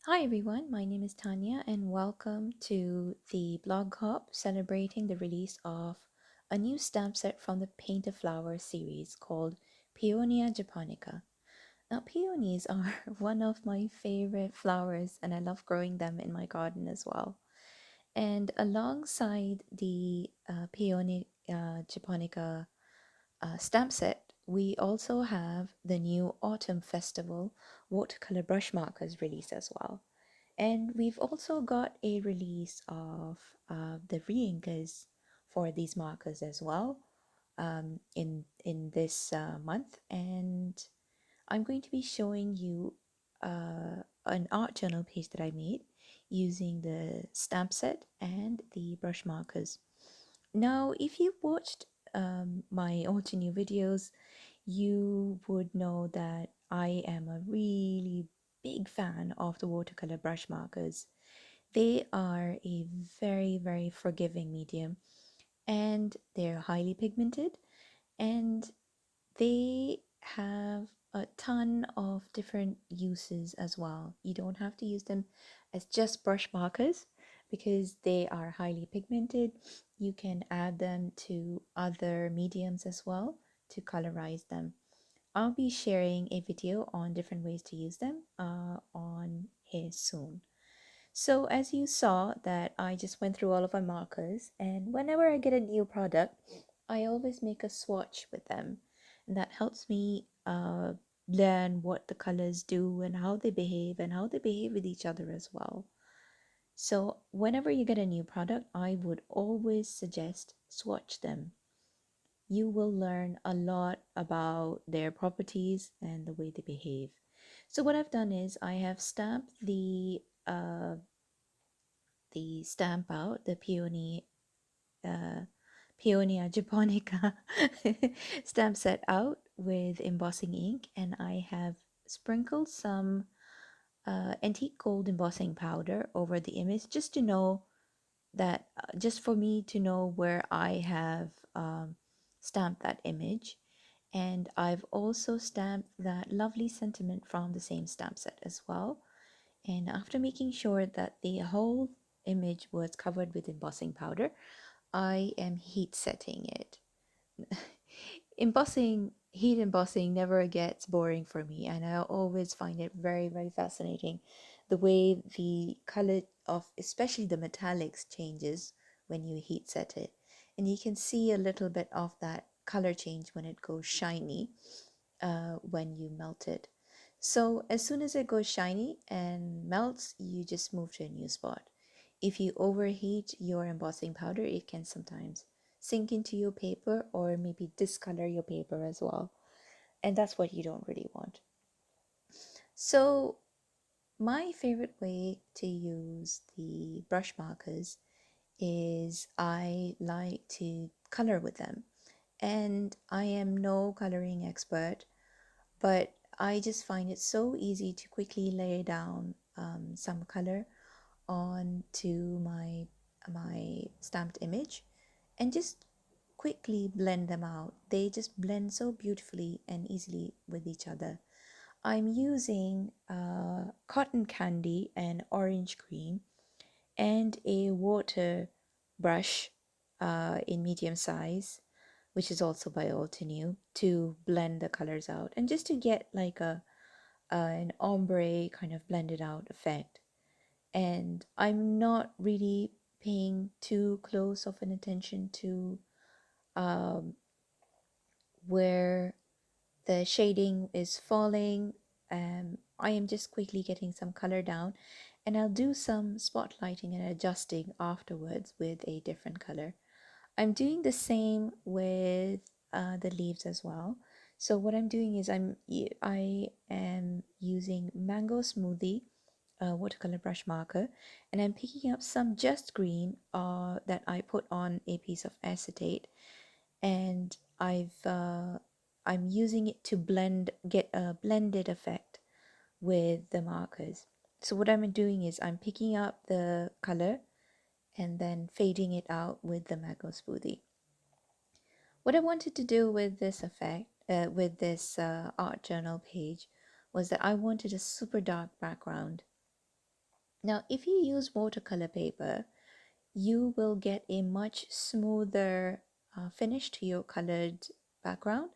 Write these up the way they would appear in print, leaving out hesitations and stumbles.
Hi everyone, my name is Tanya and welcome to the blog hop celebrating the release of a new stamp set from the Paint a Flower series called Paeonia Japonica. Now, peonies are one of my favorite flowers and I love growing them in my garden as well. And alongside the Paeonia Japonica stamp set, we also have the new Autumn Festival watercolor brush markers released as well. And we've also got a release of the re-inkers for these markers as well in this month. And I'm going to be showing you an art journal page that I made using the stamp set and the brush markers. Now, if you watched my Altenew videos, you would know that I am a really big fan of the watercolor brush markers. They are a very forgiving medium and they're highly pigmented and they have a ton of different uses as well. You don't have to use them as just brush markers because they are highly pigmented. You can add them to other mediums as well to colorize them. I'll be sharing a video on different ways to use them on here soon. So as you saw that I just went through all of my markers, and whenever I get a new product, I always make a swatch with them. And that helps me learn what the colors do and how they behave with each other as well. So whenever you get a new product, I would always suggest swatch them. You will learn a lot about their properties and the way they behave. So what I've done is I have stamped the stamp out, the Paeonia Japonica stamp set out with embossing ink, and I have sprinkled some antique gold embossing powder over the image just to know that, just for me to know where I have stamped that image. And I've also stamped that lovely sentiment from the same stamp set as well. And after making sure that the whole image was covered with embossing powder, I am heat setting it. Heat embossing never gets boring for me, and I always find it very fascinating the way the color of especially the metallics changes when you heat set it. And you can see a little bit of that color change when it goes shiny when you melt it. So as soon as it goes shiny and melts, you just move to a new spot. If you overheat your embossing powder, it can sometimes sink into your paper or maybe discolor your paper as well. And that's what you don't really want. So my favorite way to use the brush markers is I like to color with them. And I am no coloring expert, but I just find it so easy to quickly lay down some color onto my stamped image and just quickly blend them out. They just blend so beautifully and easily with each other. I'm using cotton candy and orange cream and a water brush in medium size, which is also by Altenew, to blend the colors out and just to get like an ombre kind of blended out effect. And I'm not really paying too close of an attention to um, where the shading is falling. I am just quickly getting some color down, and I'll do some spotlighting and adjusting afterwards with a different color. I'm doing the same with the leaves as well. So what I'm doing is I am using Mango Smoothie watercolor brush marker, and I'm picking up some just green that I put on a piece of acetate, and I'm using it to get a blended effect with the markers. So what I'm doing is I'm picking up the color and then fading it out with the Mango Smoothie. What I wanted to do with this effect, with this art journal page, was that I wanted a super dark background. Now, if you use watercolor paper, you will get a much smoother finish to your colored background.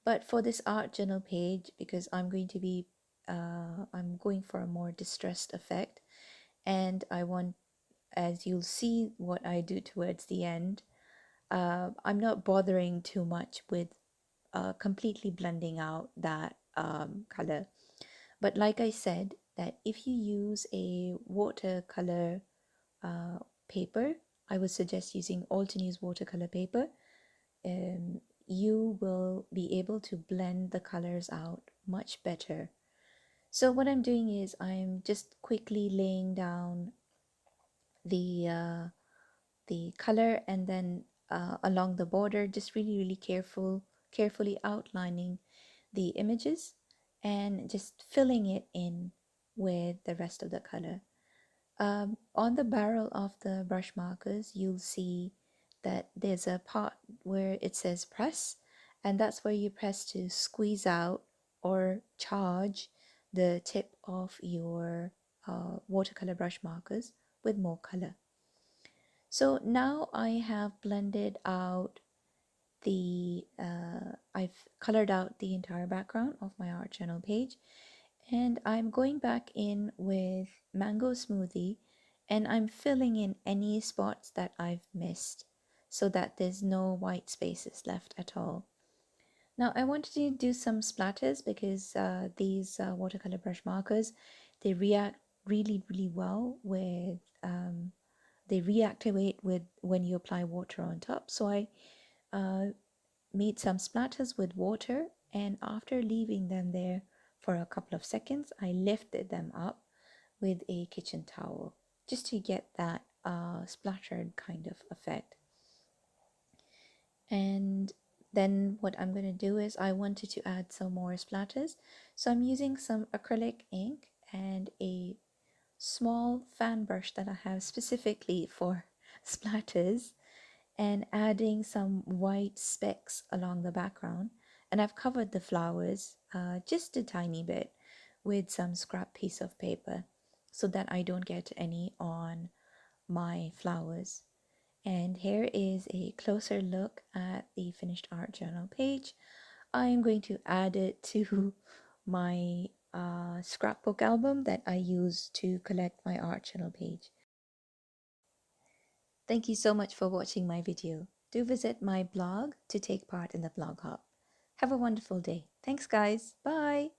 But for this art journal page, because I'm going for a more distressed effect, and I want, as you'll see what I do towards the end, I'm not bothering too much with completely blending out that color. But like I said, that if you use a watercolor uh, paper, I would suggest using Altenew's watercolor paper. Um, you will be able to blend the colors out much better. So what I'm doing is I'm just quickly laying down the the color, and then along the border, just really carefully outlining the images and just filling it in with the rest of the color. On the barrel of the brush markers, you'll see that there's a part where it says press, and that's where you press to squeeze out or charge the tip of your watercolor brush markers with more color. So now I have blended out I've colored out the entire background of my art journal page, and I'm going back in with Mango Smoothie, and I'm filling in any spots that I've missed so that there's no white spaces left at all. Now I wanted to do some splatters because these watercolor brush markers, they react really well with they reactivate with when you apply water on top. So I uh, made some splatters with water, and after leaving them there for a couple of seconds, I lifted them up with a kitchen towel just to get that splattered kind of effect. And then what I'm going to do is I wanted to add some more splatters, so I'm using some acrylic ink and a small fan brush that I have specifically for splatters, and adding some white specks along the background. And I've covered the flowers just a tiny bit with some scrap piece of paper so that I don't get any on my flowers. And here is a closer look at the finished art journal page. I'm going to add it to my scrapbook album that I use to collect my art journal page. Thank you so much for watching my video. Do visit my blog to take part in the blog hop. Have a wonderful day. Thanks guys. Bye.